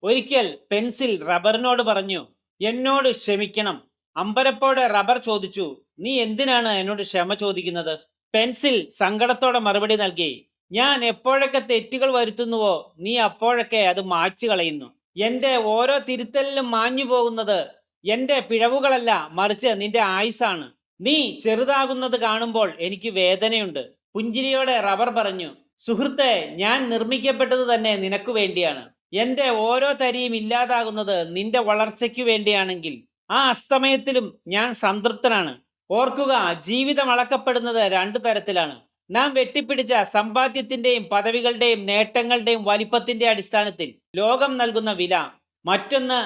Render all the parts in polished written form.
ഒരിക്കൽ പെൻസിൽ റബ്ബറിനോട് പറഞ്ഞു, എന്നോട് ക്ഷമിക്കണം. അമ്പരപ്പോടെ റബ്ബർ ചോദിച്ചു, നീ എന്തിനാണ് എന്നോട് ക്ഷമ ചോദിക്കുന്നത്? പെൻസിൽ സങ്കടത്തോടെ മറുപടി നൽകി, ഞാൻ എപ്പോഴൊക്കെ തെറ്റുകൾ വരുത്തുന്നുവോ നീ അപ്പോഴൊക്കെ അത് മായ്ച്ചു കളയുന്നു. എന്റെ ഓരോ തിരുത്തലിലും മാഞ്ഞു പോകുന്നത് എന്റെ പിഴവുകളല്ല, മറിച്ച് നിന്റെ ആയുസാണ്. നീ ചെറുതാകുന്നത് കാണുമ്പോൾ എനിക്ക് വേദനയുണ്ട്. പുഞ്ചിരിയോടെ റബ്ബർ പറഞ്ഞു, സുഹൃത്തെ, ഞാൻ നിർമ്മിക്കപ്പെട്ടത് തന്നെ നിനക്ക് വേണ്ടിയാണ്. എന്റെ ഓരോ തരിയും ഇല്ലാതാകുന്നത് നിന്റെ വളർച്ചയ്ക്കു വേണ്ടിയാണെങ്കിൽ ആ അസ്തമയത്തിലും ഞാൻ സംതൃപ്തനാണ്. ഓർക്കുക, ജീവിതം അളക്കപ്പെടുന്നത് രണ്ടു തരത്തിലാണ്. നാം വെട്ടിപ്പിടിച്ച സമ്പാദ്യത്തിന്റെയും പദവികളുടെയും നേട്ടങ്ങളുടെയും വലിപ്പത്തിന്റെ അടിസ്ഥാനത്തിൽ ലോകം നൽകുന്ന വില. മറ്റൊന്ന്,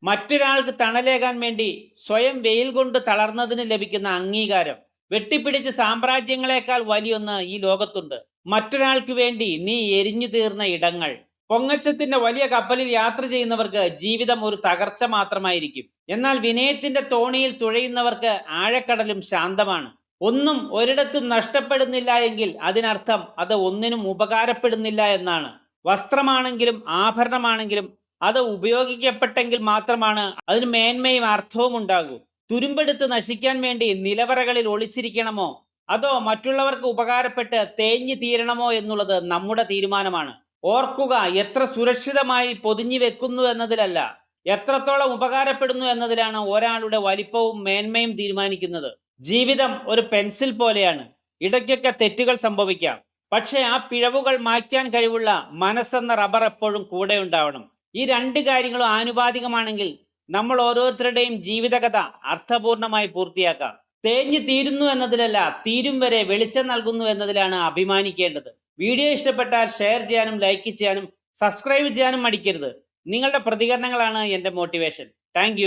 മറ്റൊരാൾക്ക് തണലേകാൻ വേണ്ടി സ്വയം വെയിൽ കൊണ്ട് തളർന്നതിന് ലഭിക്കുന്ന അംഗീകാരം. വെട്ടിപ്പിടിച്ച സാമ്രാജ്യങ്ങളെക്കാൾ വലിയൊന്ന് ഈ ലോകത്തുണ്ട്. മറ്റൊരാൾക്ക് വേണ്ടി നീ എരിഞ്ഞു തീർന്ന ഇടങ്ങൾ. പൊങ്ങച്ചത്തിന്റെ വലിയ കപ്പലിൽ യാത്ര ചെയ്യുന്നവർക്ക് ജീവിതം ഒരു തകർച്ച മാത്രമായിരിക്കും. എന്നാൽ വിനയത്തിന്റെ തോണിയിൽ തുഴയുന്നവർക്ക് ആഴക്കടലും ശാന്തമാണ്. ഒന്നും ഒരിടത്തും നഷ്ടപ്പെടുന്നില്ല എങ്കിൽ അതിനർത്ഥം അത് ഒന്നിനും ഉപകാരപ്പെടുന്നില്ല എന്നാണ്. വസ്ത്രമാണെങ്കിലും ആഭരണമാണെങ്കിലും അത് ഉപയോഗിക്കപ്പെട്ടെങ്കിൽ മാത്രമാണ് അതിന് മേന്മയും അർത്ഥവും ഉണ്ടാകൂ. തുരുമ്പെടുത്ത് നശിക്കാൻ വേണ്ടി നിലവറകളിൽ ഒളിച്ചിരിക്കണമോ അതോ മറ്റുള്ളവർക്ക് ഉപകാരപ്പെട്ട് തേഞ്ഞു തീരണമോ എന്നുള്ളത് നമ്മുടെ തീരുമാനമാണ്. ഓർക്കുക, എത്ര സുരക്ഷിതമായി പൊതിഞ്ഞു വെക്കുന്നു എന്നതിലല്ല, എത്രത്തോളം ഉപകാരപ്പെടുന്നു എന്നതിലാണ് ഒരാളുടെ വലിപ്പവും മേന്മയും തീരുമാനിക്കുന്നത്. ജീവിതം ഒരു പെൻസിൽ പോലെയാണ്. ഇടയ്ക്കൊക്കെ തെറ്റുകൾ സംഭവിക്കാം. പക്ഷെ ആ പിഴവുകൾ മായ്ക്കാൻ കഴിവുള്ള മനസ്സെന്ന റബ്ബർ എപ്പോഴും കൂടെ ഉണ്ടാവണം. ഈ രണ്ട് കാര്യങ്ങളും ആനുപാതികമാണെങ്കിൽ നമ്മൾ ഓരോരുത്തരുടെയും ജീവിതകഥ അർത്ഥപൂർണമായി പൂർത്തിയാക്കാം. തേഞ്ഞു തീരുന്നു എന്നതിലല്ല, തീരും വരെ വെളിച്ചം നൽകുന്നു എന്നതിലാണ് അഭിമാനിക്കേണ്ടത്. വീഡിയോ ഇഷ്ടപ്പെട്ടാൽ ഷെയർ ചെയ്യാനും ലൈക്ക് ചെയ്യാനും സബ്സ്ക്രൈബ് ചെയ്യാനും മടിക്കരുത്. നിങ്ങളുടെ പ്രതികരണങ്ങളാണ് എൻ്റെ മോട്ടിവേഷൻ. താങ്ക്